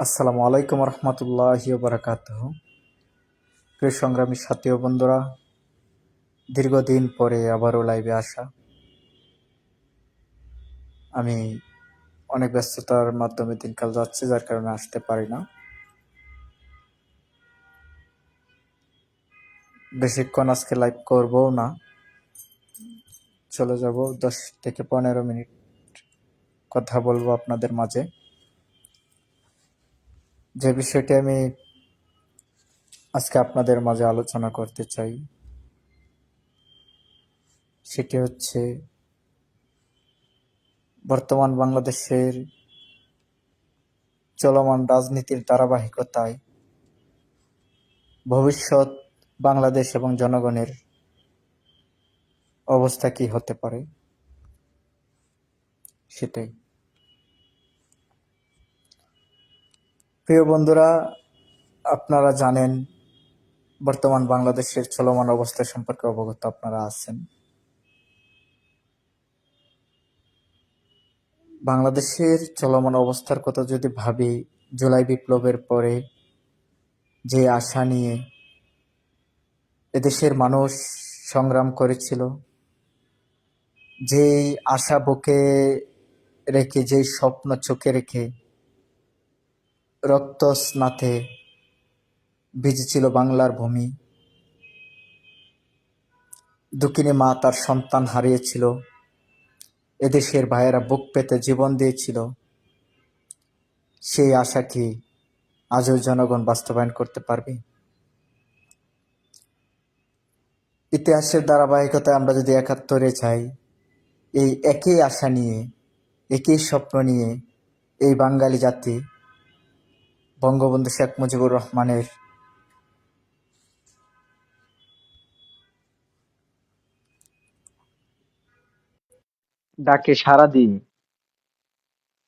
আসসালামু আলাইকুম রহমতুল্লাহি বারাকাতুহ। প্রিয় সংগ্রামী সাথী ও বন্ধুরা, দীর্ঘদিন পরে আবারও লাইভে আসা। আমি অনেক ব্যস্ততার মাধ্যমে দিনকাল যাচ্ছে, যার কারণে আসতে পারি না। বেশিক্ষণ আজকে লাইভ করবো না, চলে যাব 10 থেকে 15 মিনিট কথা বলবো আপনাদের মাঝে। যে বিষয়টি আমি আজকে আপনাদের মাঝে আলোচনা করতে চাই সেটি হচ্ছে বর্তমান বাংলাদেশের চলমান রাজনীতির ধারাবাহিকতায় ভবিষ্যৎ বাংলাদেশ এবং জনগণের অবস্থা কি হতে পারে সেটাই। প্রিয় বন্ধুরা, আপনারা জানেন বর্তমান বাংলাদেশের চলমান অবস্থা সম্পর্কে অবগত আপনারা আছেন। বাংলাদেশের চলমান অবস্থার কথা যদি ভাবি, জুলাই বিপ্লবের পরে যে আশা নিয়ে এদেশের মানুষ সংগ্রাম করেছিল, যেই আশা বুকে রেখে, যেই স্বপ্ন চোখে রেখে রক্ত স্নাতে ভিজেছিল বাংলার ভূমি, দুঃখিনী মা তার সন্তান হারিয়েছিল, এদেশের ভাইয়েরা বুক পেতে জীবন দিয়েছিল, সেই আশা কি আজও জনগণ বাস্তবায়ন করতে পারবে? ইতিহাসের ধারাবাহিকতায় আমরা যদি ৭১-এ যাই, এই একই আশা নিয়ে, একই স্বপ্ন নিয়ে এই বাঙালি জাতি বঙ্গবন্ধু শেখ মুজিবুর রহমানের ডাকে সাড়া দিয়ে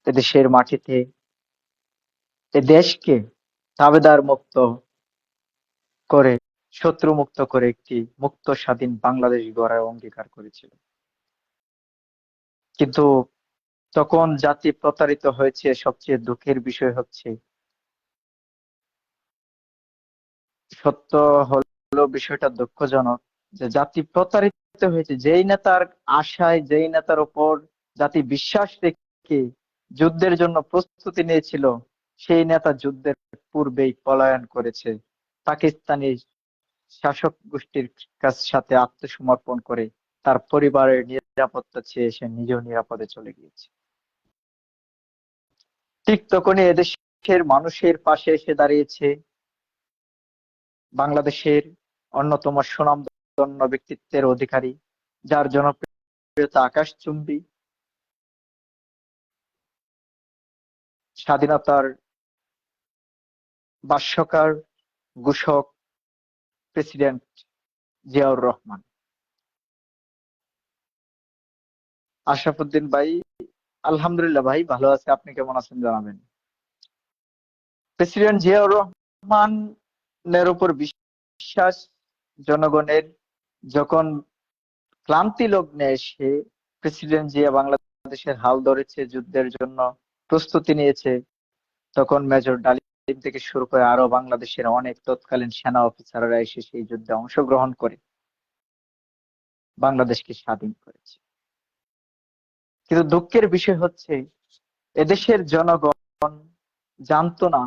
এদেশের মাটিতে এ দেশকে তাবেদার মুক্ত করে, শত্রু মুক্ত করে একটি মুক্ত স্বাধীন বাংলাদেশ গড়ার অঙ্গীকার করেছিল। কিন্তু তখন জাতি প্রতারিত হয়েছে। সবচেয়ে দুঃখের বিষয় হচ্ছে, সত্য হলো বিষয়টা দুঃখজনক, যে জাতি প্রতারিত হয়েছে। যেই নেতার আশায়, যেই নেতার উপর জাতি বিশ্বাস রেখে যুদ্ধের জন্য প্রস্তুতি নিয়েছিল, সেই নেতা যুদ্ধের পূর্বেই পলায়ন করেছে, পাকিস্তানি শাসক গোষ্ঠীর সাথে আত্মসমর্পণ করে তার পরিবারের নিরাপত্তা চেয়ে সে নিজেও নিরাপদে চলে গিয়েছে। ঠিক তখনই এদেশের মানুষের পাশে এসে দাঁড়িয়েছে বাংলাদেশের অন্যতম সুনামধন্য ব্যক্তিত্বের অধিকারী, যার জনপ্রিয়তা আকাশচুম্বী, স্বাধীনতার ভাষ্যকার, ঘোষক, প্রেসিডেন্ট জিয়াউর রহমান। আশরাফুদ্দিন ভাই, আলহামদুলিল্লাহ ভাই, ভালো আছে। আপনি কেমন আছেন জানাবেন। প্রেসিডেন্ট জিয়াউর রহমানের উপর বিশ্বাস জনগণের যখন ক্লান্তি লগ্নে এসে প্রেসিডেন্ট জিয়া বাংলাদেশের হাল ধরেছে, যুদ্ধের জন্য প্রস্তুতি নিয়েছে, তখন মেজর ডালিম থেকে শুরু করে আরো বাংলাদেশের অনেক তৎকালীন সেনা অফিসাররা এসে সেই যুদ্ধে অংশগ্রহণ করে বাংলাদেশকে স্বাধীন করেছে। কিন্তু দুঃখের বিষয় হচ্ছে, এদেশের জনগণ জানতো না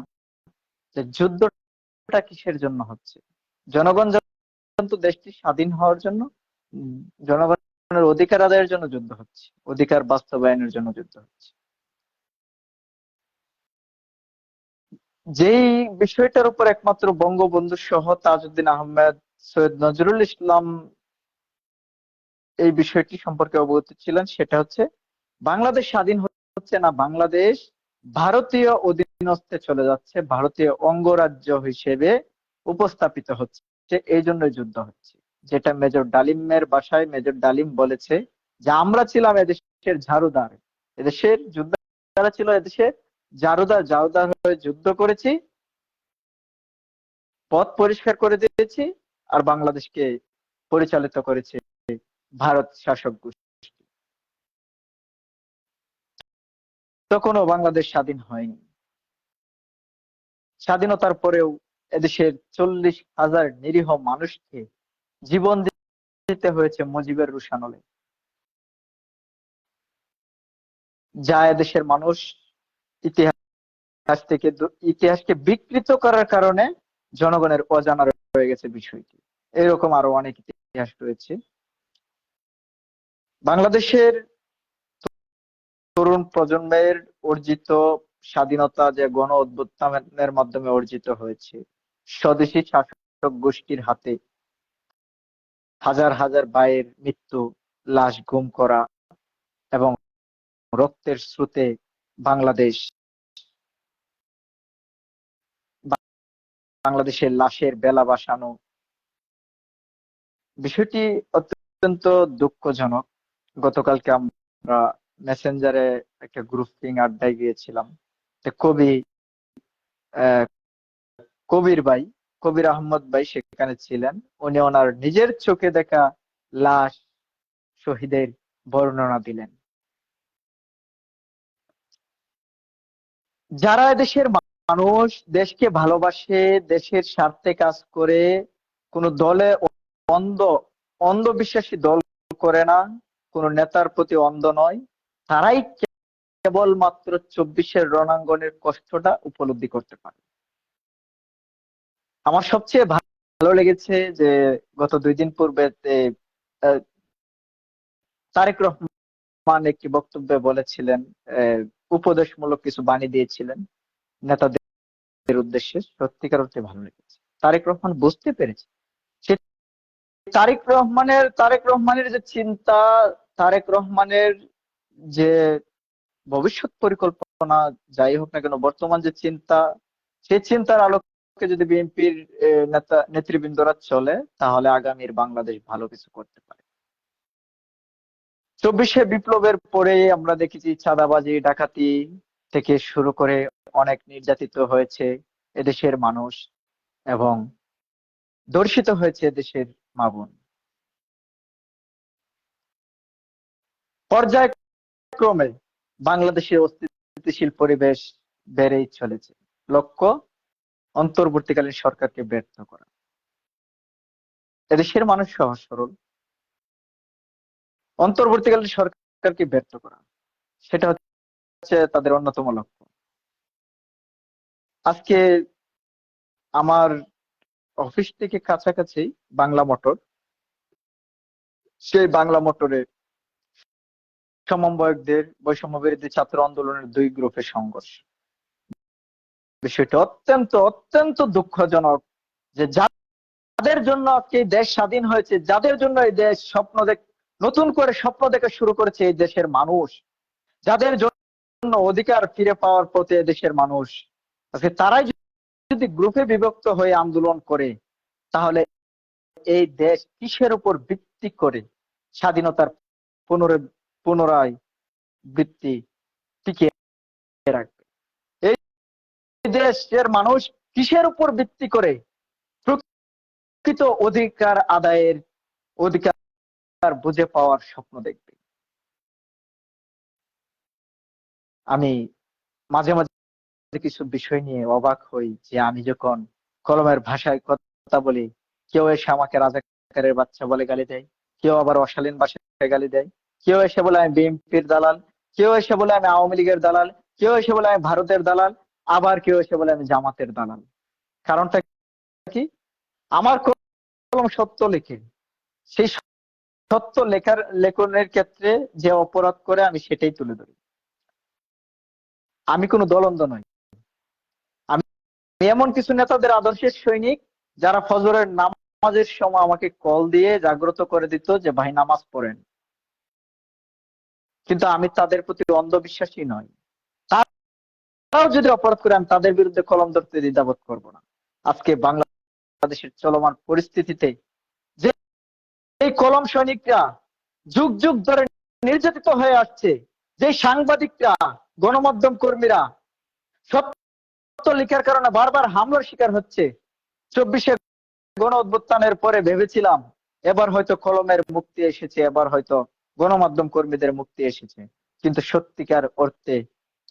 যে যুদ্ধটা কিসের জন্য হচ্ছে। জনগণ জানতো দেশটি স্বাধীন হওয়ার জন্য, উম, জনগণের অধিকার আদায়ের জন্য যুদ্ধ হচ্ছে, অধিকার বাস্তবায়নের জন্য যুদ্ধ হচ্ছে। যেই বিষয়টার উপর একমাত্র বঙ্গবন্ধু সহ তাজউদ্দিন আহমেদ, সৈয়দ নজরুল ইসলাম এই বিষয়টি সম্পর্কে অবগত ছিলেন, সেটা হচ্ছে বাংলাদেশ স্বাধীন হচ্ছে না, বাংলাদেশ ভারতীয় অধীনস্থে চলে যাচ্ছে, ভারতীয় অঙ্গরাজ্য হিসেবে উপস্থাপিত হচ্ছে, এই জন্যই যুদ্ধ হচ্ছে। যেটা মেজর ডালিমের বাসায় মেজর ডালিম বলেছে যে আমরা ছিলাম এদেশের ঝাড়ুদার, এদেশের যোদ্ধারা ছিল এদেশের ঝাড়ুদার, ঝাড়ুদার হয়ে যুদ্ধ করেছি, পথ পরিষ্কার করে দিয়েছি, আর বাংলাদেশকে পরিচালিত করেছে ভারত শাসক গোষ্ঠী। তখনও বাংলাদেশ স্বাধীন হয়নি। স্বাধীনতার পরেও এদেশের 40,000 নিরীহ মানুষকে জীবন দিতে হয়েছে মুজিবের রোষানলে, যা এদেশের মানুষ ইতিহাসকে বিকৃত করার কারণে জনগণের অজানা রয়ে গেছে বিষয়টি। এরকম আরো অনেক ইতিহাস রয়েছে। বাংলাদেশের তরুণ প্রজন্মের অর্জিত স্বাধীনতা যে গণ অভ্যুত্থানের মাধ্যমে অর্জিত হয়েছে, স্বদেশী শাসক গোষ্ঠীর হাতে হাজার হাজার ভাইয়ের মৃত্যু, লাশ গুম করা এবং রক্তের স্রোতে বাংলাদেশ বাংলাদেশের লাশের বেলা বাসানো, বিষয়টি অত্যন্ত দুঃখজনক। গতকালকে আমরা মেসেঞ্জারে একটা গ্রুপিং আড্ডায় গিয়েছিলাম। কবি আহ, কবির ভাই, কবির আহমদ ভাই সেখানে ছিলেন। উনি ওনার নিজের চোখে দেখা লাশ, শহীদের বর্ণনা দিলেন। যারা দেশের মানুষ, দেশকে ভালোবাসে, দেশের স্বার্থে কাজ করে, কোন দলে অন্ধ অন্ধবিশ্বাসী দল করে না, কোন নেতার প্রতি অন্ধ নয়, তারাই কেবলমাত্র 24-এর রণাঙ্গনের কষ্টটা উপলব্ধি করতে পারে। আমার সবচেয়ে ভালো লেগেছে যে গত 2 দিন পূর্বে আহ, তারেক রহমান একটি বক্তব্যে বলেছিলেন, উপদেশমূলক কিছু বাণী দিয়েছিলেন নেতাদের উদ্দেশ্যে। সত্যিকার অর্থে ভালো লেগেছে। তারেক রহমান বুঝতে পেরেছে সে তারেক রহমানের যে চিন্তা, তারেক রহমানের যে ভবিষ্যৎ পরিকল্পনা, যাই হোক না কেন, বর্তমান যে চিন্তা, সেই চিন্তার আলোকে যদি বিএনপির নেতৃবৃন্দরা চলে, তাহলে আগামীর বাংলাদেশ ভালো কিছু করতে পারে। 24-এ বিপ্লবের পরে আমরা দেখেছি চাঁদাবাজি, ডাকাতি থেকে শুরু করে অনেক নির্যাতিত হয়েছে এদেশের মানুষ এবং ধর্ষিত হয়েছে এদেশের মা বোন। পর্যায়ক্রমে বাংলাদেশের অস্থিতিশীল পরিবেশ বেড়েই চলেছে। লক্ষ্য অন্তর্বর্তীকালীন সরকারকে ব্যর্থ করা। এদেশের মানুষ সহজ সরল, অন্তর্বর্তীকালীন সরকারকে ব্যর্থ করা, সেটা হচ্ছে তাদের অন্যতম লক্ষ্য। আজকে আমার অফিস থেকে কাছাকাছি বাংলা মোটর, সেই বাংলা মোটরে সমন্বয়কদের বৈষম্য বিরোধী ছাত্র আন্দোলনের 2 গ্রুপের সংঘর্ষ। বিষয়টা অত্যন্ত অত্যন্ত দুঃখজনক যে যাদের জন্য আজকে এই দেশ স্বাধীন হয়েছে, যাদের জন্য এই দেশ নতুন করে স্বপ্ন দেখা শুরু করেছে এই দেশের মানুষ, যাদের জন্য অধিকার ফিরে পাওয়ার পথে দেশের মানুষ, আজকে তারাই যদি গ্রুপে বিভক্ত হয়ে আন্দোলন করে, তাহলে এই দেশ কিসের উপর ভিত্তি করে স্বাধীনতার পুনরায় বৃত্তি টিকিয়ে রাখবে? এই দেশের মানুষ কিসের উপর ভিত্তি করে প্রকৃত অধিকার আদায়ের, অধিকার বুঝে পাওয়ার স্বপ্ন দেখবে? আমি মাঝে মাঝে কিছু বিষয় নিয়ে অবাক হই যে আমি যখন কলমের ভাষায় কথা বলি, কেউ এসে আমাকে রাজাকারের বাচ্চা বলে গালি দেয়, কেউ আবার অশালীন ভাষায় গালি দেয়, কেউ এসে বলে আমি বিএনপির দালাল, কেউ এসে বলে আমি আওয়ামী লীগের দালাল, কেউ এসে বলে আমি ভারতের দালাল, আবার কেউ এসে বলে আমি জামাতের দালাল। কারণটা কি? আমার কলম সত্য লেখে, সেই সত্য লেখনের ক্ষেত্রে যে অপরাধ করে আমি সেটাই তুলে ধরি। আমি কোনো দলন্ধ নই। আমি এমন কিছু নেতাদের আদর্শের সৈনিক যারা ফজরের নামাজের সময় আমাকে কল দিয়ে জাগ্রত করে দিত যে ভাই নামাজ পড়েন, কিন্তু আমি তাদের প্রতি অন্ধবিশ্বাসী নই। তারাও যদি অপরাধ করে, আমি তাদের বিরুদ্ধে কলম ধরতে দ্বিধাবোধ করবো না। আজকে বাংলাদেশের চলমান পরিস্থিতিতে যে এই কলম সৈনিকরা যুগ যুগ ধরে নির্যাতিত হয়ে আসছে, যে সাংবাদিকরা, গণমাধ্যম কর্মীরা সত্য লেখার কারণে বারবার হামলার শিকার হচ্ছে, 24-এ গণ অভ্যুত্থানের পরে ভেবেছিলাম এবার হয়তো কলমের মুক্তি এসেছে, এবার হয়তো গণমাধ্যম কর্মীদের মুক্তি এসেছে, কিন্তু সত্যিকার অর্থে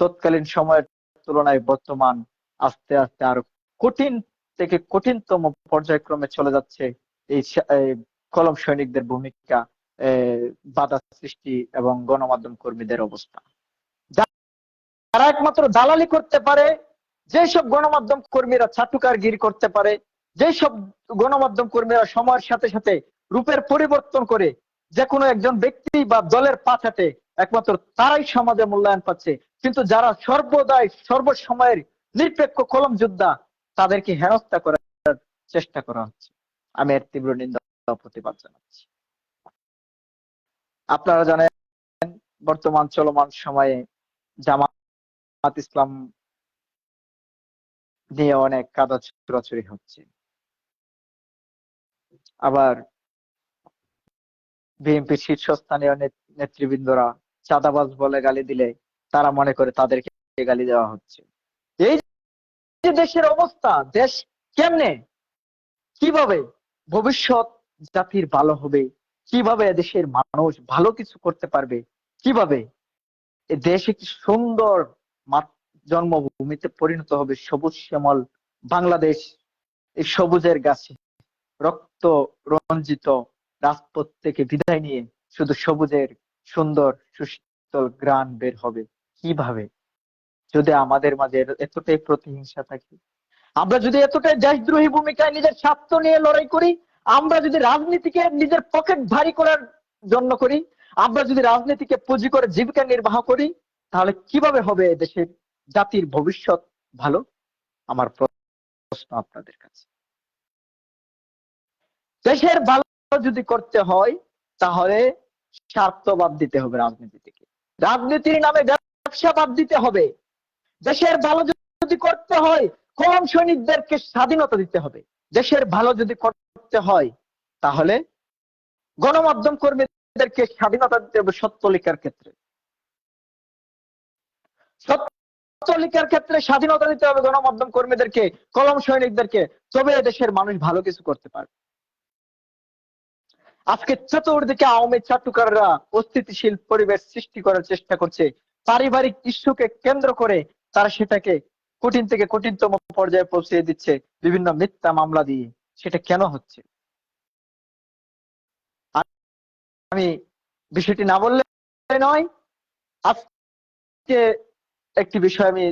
তৎকালীন সময়ের তুলনায় বর্তমান আস্তে আস্তে আরো কঠিন থেকে কঠিনতম পর্যায়ক্রমে চলে যাচ্ছে এই কলম সৈনিকদের ভূমিকা, বাধা সৃষ্টি এবং গণমাধ্যম কর্মীদের অবস্থা। যারা একমাত্র দালালি করতে পারে, যেসব গণমাধ্যম কর্মীরা চাটুকারগিরি করতে পারে, যেসব গণমাধ্যম কর্মীরা সময়ের সাথে সাথে রূপের পরিবর্তন করে যে কোনো একজন ব্যক্তি বা দলের পাছাতে, একমাত্র তারাই সমাজে মূল্যায়ন পাচ্ছে। কিন্তু যারা সর্বদাই সর্বসময়ের নিরপেক্ষ কলম যোদ্ধা, তাদেরকে হেনস্থা করার চেষ্টা করা হচ্ছে। আমি এর তীব্র নিন্দা ও প্রতিবাদ জানাচ্ছি। আপনারা জানেন, বর্তমান চলমান সময়ে জামাত ইসলাম নিয়ে অনেক কাদা ছোড়াছুড়ি হচ্ছে। আবার বিএনপির শীর্ষস্থানীয় নেতৃবৃন্দরা চাঁদাবাজ বলে গালি দিলে তারা মনে করে তাদেরকে গালি দেওয়া হচ্ছে। এই যে দেশের অবস্থা, দেশ কেমনে, কিভাবে ভবিষ্যৎ জাতির ভালো হবে, কিভাবে দেশের মানুষ ভালো কিছু করতে পারবে, কিভাবে এ দেশ একটি সুন্দর জন্মভূমিতে পরিণত হবে, সবুজ শ্যামল বাংলাদেশ, এই সবুজের গাছে রক্ত রঞ্জিত রাজপথ থেকে বিদায় নিয়ে শুধু সবুজের সুন্দর সুশীতল গ্রাণ বের হবে কিভাবে, যদি আমাদের মাঝে এতটাই প্রতিহিংসা থাকে, আমরা যদি এতটাই দেশদ্রোহী ভূমিকায় নিজের স্বার্থ নিয়ে লড়াই করি, আমরা যদি রাজনীতিকে নিজের পকেট ভারী করার জন্য করি, আমরা যদি রাজনীতিকে পুঁজি করে জীবিকা নির্বাহ করি, তাহলে কিভাবে হবে দেশের জাতির ভবিষ্যৎ ভালো? আমার প্রশ্ন আপনাদের কাছে। দেশের ভালো যদি করতে হয়, তাহলে স্বার্থ বাদ দিতে হবে রাজনীতি থেকে, রাজনীতির নামে ব্যবসা বাদ দিতে হবে। দেশের ভালো যদি করতে হয়, কলম সৈনিকদেরকে স্বাধীনতা দিতে হবে। দেশের ভালো যদি করতে হয়, তাহলে গণমাধ্যম কর্মীদেরকে স্বাধীনতা দিতে হবে। সত্য লেখার ক্ষেত্রে, সত্য লেখার ক্ষেত্রে স্বাধীনতা দিতে হবে গণমাধ্যম কর্মীদেরকে, কলম সৈনিকদেরকে, তবে দেশের মানুষ ভালো কিছু করতে পারবে। আজকে চতুর্দিকে আওয়ামী চাটুকাররা অস্থিতিশীল পরিবেশ সৃষ্টি করার চেষ্টা করছে। পারিবারিক ইস্যুকে কেন্দ্র করে তারা সেটাকে কঠিন থেকে কঠিনতম পর্যায়ে পৌঁছে দিচ্ছে বিভিন্ন মিথ্যা মামলা দিয়ে। সেটা কেন হচ্ছে? আমি বিষয়টি না বললে নয়। আজকে একটি বিষয় আমি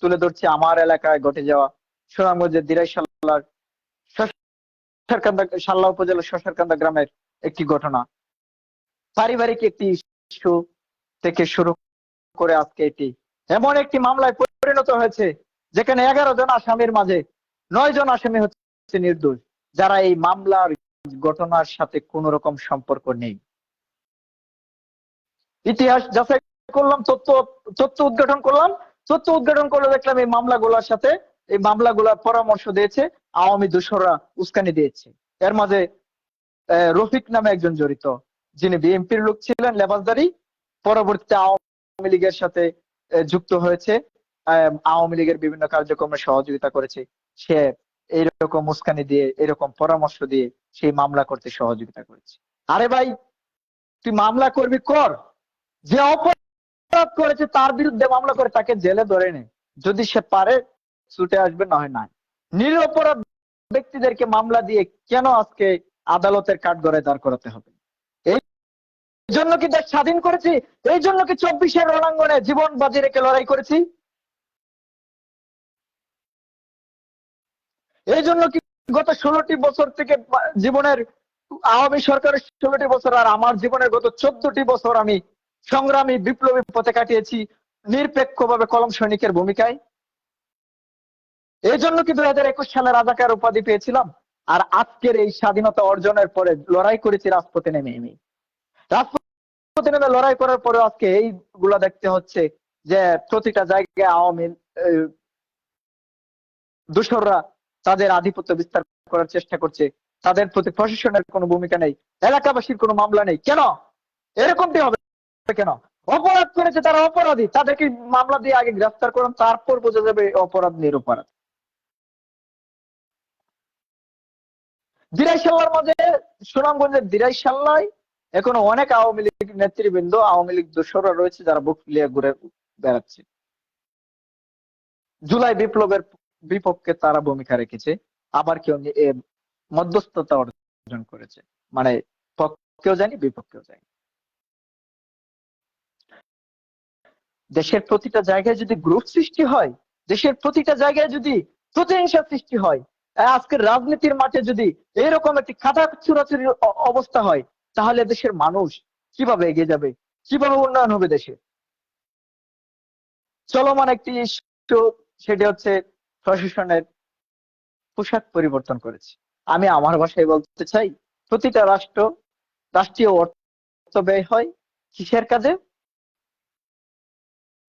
তুলে ধরছি, আমার এলাকায় ঘটে যাওয়া সুনামগঞ্জের দিরাই সাল্লা উপজেলার শশারকান্দা গ্রামের একটি ঘটনা। পারিবারিক একটি ইস্যু থেকে শুরু করে আজকে এটি এমন একটি মামলায় পরিণত হয়েছে যেখানে 11 জন আসামির মাঝে 9 জন আসামি হচ্ছে নির্দোষ, যারা এই মামলার ঘটনার সাথে কোন রকম সম্পর্ক নেই। ইতিহাস যাচাই করলাম, তথ্য উদ্ঘাটন করলাম, তথ্য উদ্ঘাটন করে দেখলাম এই মামলাগুলোর সাথে, এই মামলাগুলোর পরামর্শ দিয়েছে আওয়ামী দোসররা, উস্কানি দিয়েছে। এর মাঝে রফিক নামে একজন জড়িত, যিনি বিএনপির লোক ছিলেন, লেবাসদারি, পরবর্তীতে আওয়ামী লীগের সাথে যুক্ত হয়েছে, আওয়ামী লীগের বিভিন্ন কার্যক্রমে সহযোগিতা করেছে। সে এইরকম উস্কানি দিয়ে, এরকম পরামর্শ দিয়ে সেই মামলা করতে সহযোগিতা করেছে। আরে ভাই, তুই মামলা করবি কর, যে অপরাধ করেছে তার বিরুদ্ধে মামলা করে তাকে জেলে ধরে নে, যদি সে পারে ছুটে আসবে, না হয় না। নিরপরাধ ব্যক্তিদেরকে মামলা দিয়ে কেন আজকে আদালতের কাঠগড়ায় দাঁড় করাতে হবে? এই জন্য কি দেশ স্বাধীন করেছি? এই জন্য কি 24-এর রণাঙ্গনে জীবন বাজি রেখে লড়াই করেছি? এই জন্য কি গত 16টি বছর থেকে জীবনের, আওয়ামী সরকারের 16টি বছর আর আমার জীবনের গত 14টি বছর আমি সংগ্রামী বিপ্লবী পথে কাটিয়েছি নিরপেক্ষভাবে কলম সৈনিকের ভূমিকায়? এই জন্য কি 2021 সালে রাজাকার উপাধি পেয়েছিলাম? আর আজকের এই স্বাধীনতা অর্জনের পরে লড়াই করেছি রাজপথে নেমে। রাজপথে নেমে লড়াই করার পরে আজকে এইগুলা দেখতে হচ্ছে যে প্রতিটা জায়গায় আওয়ামী দোসররা তাদের আধিপত্য বিস্তার করার চেষ্টা করছে। তাদের প্রতি প্রশাসনের কোনো ভূমিকা নেই, এলাকাবাসীর কোনো মামলা নেই। কেন এরকমটি হবে? কেন? অপরাধ করেছে তারা অপরাধী, তাদেরকে মামলা দিয়ে আগে গ্রেফতার করুন, তারপর বোঝা যাবে অপরাধ নিরপরাধ। দিরাইশাল্লার মাঝে, সুনামগঞ্জের দিরাইশাল্লায় এখনো অনেক আওয়ামী লীগ নেতৃবৃন্দ, আওয়ামী লীগ দোসররা রয়েছে যারা বুক ফুলিয়ে ঘুরে বেড়াচ্ছে। জুলাই বিপ্লবের বিপক্ষে তারা ভূমিকা রেখেছে, আবার কেউ মধ্যস্থতা অর্জন করেছে, মানে পক্ষেও যায়নি বিপক্ষেও যায়নি। দেশের প্রতিটা জায়গায় যদি গ্রুপ সৃষ্টি হয়, দেশের প্রতিটা জায়গায় যদি প্রতিহিংসা সৃষ্টি হয়, আজকের রাজনীতির মাঠে যদি এরকম একটি খাতা চুরাচুরির অবস্থা হয়, তাহলে দেশের মানুষ কিভাবে এগিয়ে যাবে, কিভাবে উন্নয়ন হবে দেশে? চলমান একটি ইস্যু, সেটি হচ্ছে প্রশাসনের পোশাক পরিবর্তন করেছে। আমি আমার ভাষায় বলতে চাই, প্রতিটা রাষ্ট্রীয় অর্থ ব্যয় হয় কিসের কাজে?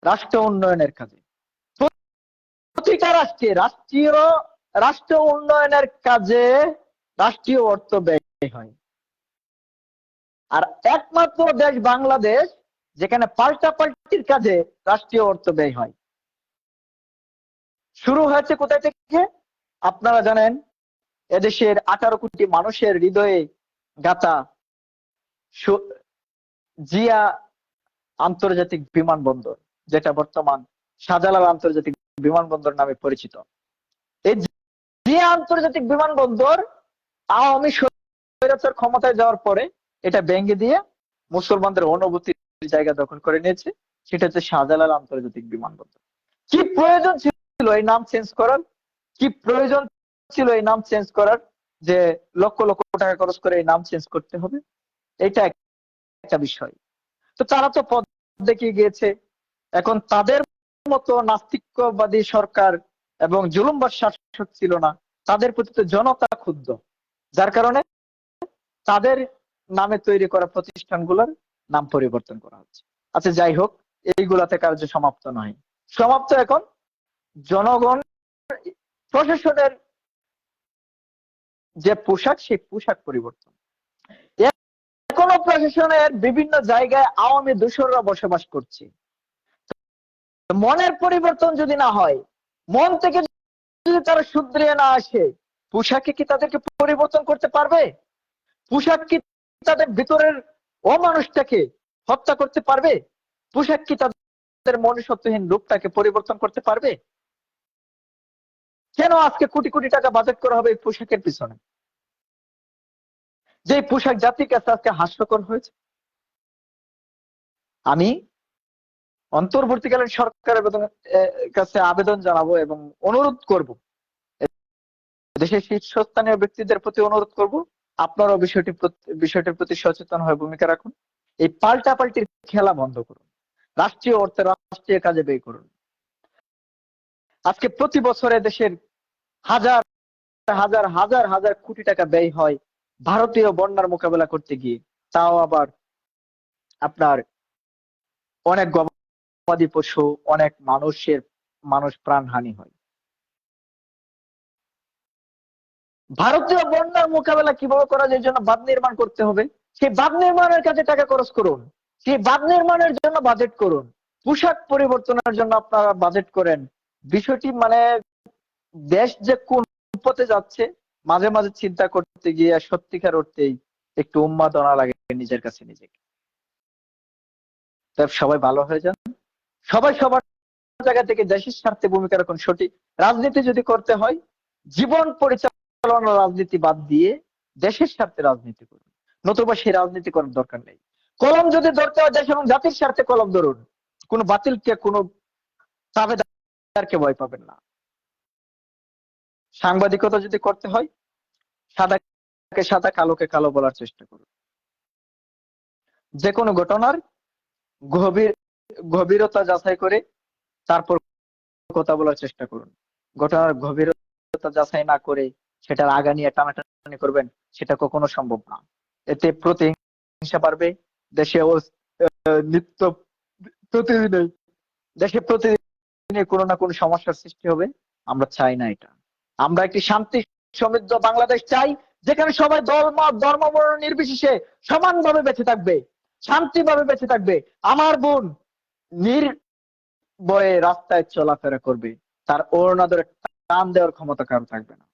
রাষ্ট্র উন্নয়নের কাজে। প্রতিটা রাষ্ট্র উন্নয়নের কাজে রাষ্ট্রীয় অর্থ ব্যয় হয়। আর একমাত্র দেশ বাংলাদেশ যেখানে পাল্টাপাল্টির কাজে রাষ্ট্রীয় অর্থ ব্যয় হয়। শুরু হয়েছে কোথায় থেকে? আপনারা জানেন, এদেশের 18 কোটি মানুষের হৃদয়ে গাথা জিয়া আন্তর্জাতিক বিমানবন্দর, যেটা বর্তমান শাহজালাল আন্তর্জাতিক বিমানবন্দর নামে পরিচিত। এই জিয়া আন্তর্জাতিক বিমানবন্দর আওয়ামী স্বৈরাচার ক্ষমতায় যাওয়ার পরে এটা ভেঙে দিয়ে মুসলমানদের অনুভূতির জায়গা দখল করে নিয়েছে। সেটা হচ্ছে শাহজালাল আন্তর্জাতিক বিমানবন্দর। কি প্রয়োজন ছিল এই নাম চেঞ্জ করার? কি প্রয়োজন ছিল এই নাম চেঞ্জ করার, যে লক্ষ লক্ষ টাকা খরচ করে এই নাম চেঞ্জ করতে হবে? এটা একটা বিষয়। তো তারা তো পথ দেখিয়ে গিয়েছে। এখন তাদের মতো নাস্তিকবাদী সরকার এবং জুলুমবাজ শাসক ছিল না, তাদের প্রতি তো জনতা ক্ষুব্ধ, যার কারণে তাদের নামে তৈরি করা প্রতিষ্ঠানগুলোর নাম পরিবর্তন করা হচ্ছে। আচ্ছা, যাই হোক, এইগুলাতে কার্য সমাপ্ত নয়। সমাপ্ত এখন জনগণ, প্রশাসনের যে পোশাক, সেই পোশাক পরিবর্তন। এখনো প্রশাসনের বিভিন্ন জায়গায় আওয়ামী দোসররা বসবাস করছে। মনের পরিবর্তন যদি না হয়, মন থেকে যদি তারা শুধরিয়ে না আসে, পোশাকে কি তাদেরকে পরিবর্তন করতে পারবে? পোশাক কি তাদের ভিতরের অমানুষটাকে হত্যা করতে পারবে? পোশাক কি তাদের মনুষ্যত্বহীন রূপটাকে পরিবর্তন করতে পারবে? কেন আজকে কোটি কোটি টাকা বাজেট করা হবে এই পোশাকের পিছনে, যে পোশাক জাতির কাছে আজকে হাস্যকর হয়েছে? আমি অন্তর্বর্তীকালীন সরকারের কাছে আবেদন জানাবো এবং অনুরোধ করব, দেশের শীর্ষস্থানীয় ব্যক্তিদের প্রতি অনুরোধ করব, আপনারাও বিষয়টির প্রতি সচেতন হয়ে ভূমিকা রাখুন। এই পাল্টাপাল্টির খেলা বন্ধ করুন, রাষ্ট্রীয় অর্থে রাষ্ট্রীয় কাজে ব্যয় করুন। আজকে প্রতি বছরে দেশের হাজার হাজার হাজার হাজার কোটি টাকা ব্যয় হয় ভারতীয় বন্যার মোকাবেলা করতে গিয়ে, তাও আবার আপনার অনেক গবাদি পশু, অনেক মানুষ প্রাণহানি হয়। ভারতীয় বন্যার মোকাবেলা কিভাবে করা যায়, জন্য বাঁধ নির্মাণ করতে হবে, সেই বাঁধ নির্মাণের কাজে টাকা খরচ করুন, সেই বাঁধ নির্মাণের জন্য বাজেট করুন। পোশাক পরিবর্তনের জন্য আপনারা বাজেট করেন। বিষয়টি মানে দেশ যে কোন পথে যাচ্ছে, মাঝে মাঝে চিন্তা করতে গিয়ে সত্যিকার অর্থেই একটু উন্মাদনা লাগে নিজের কাছে নিজেকে। তাই সবাই ভালো হয়ে যান, সবাই সবার জায়গা থেকে দেশের স্বার্থে ভূমিকা রাখুন। সঠিক রাজনীতি যদি করতে হয়, জীবন পরিচালনার রাজনীতি বাদ দিয়ে দেশের স্বার্থে রাজনীতি করুন, নতুবা সেই রাজনীতি করার দরকার নেই। কলম যদি ধরতে হয় দেশ এবং জাতির স্বার্থে কলম ধরুন, কোনো বাতিলকে, কোনো তাবেদারকে ভয় পাবেন না। সাংবাদিকতা যদি করতে হয়, সাদাকে সাদা, কালোকে কালো বলার চেষ্টা করুন। যে কোনো ঘটনার গভীরতা যাচাই করে তারপর কথা বলার চেষ্টা করুন। ঘটনার গভীরতা যাচাই না করে সেটার আগা নিয়ে টানাটানি করবেন, সেটা কখনো সম্ভব না। এতে প্রতিহিংসা বাড়বে, দেশে নিত্য প্রতিদিনে দেশে প্রতিদিনে কোনো না কোনো সমস্যার সৃষ্টি হবে। আমরা চাই না এটা। আমরা একটি শান্তি সমৃদ্ধ বাংলাদেশ চাই, যেখানে সবাই ধর্ম বর্ণ নির্বিশেষে সমানভাবে বেঁচে থাকবে, শান্তিভাবে বেঁচে থাকবে। আমার বোন নির্ভয়ে রাস্তায় চলাফেরা করবে, তার ওড়না ধরে টান দেওয়ার ক্ষমতা কারো থাকবে না,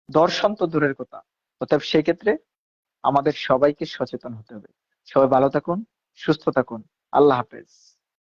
দর্শন তো দূরের কথা। অতএব সেই ক্ষেত্রে আমাদের সবাইকে সচেতন হতে হবে। সবাই ভালো থাকুন, সুস্থ থাকুন। আল্লাহ হাফেজ।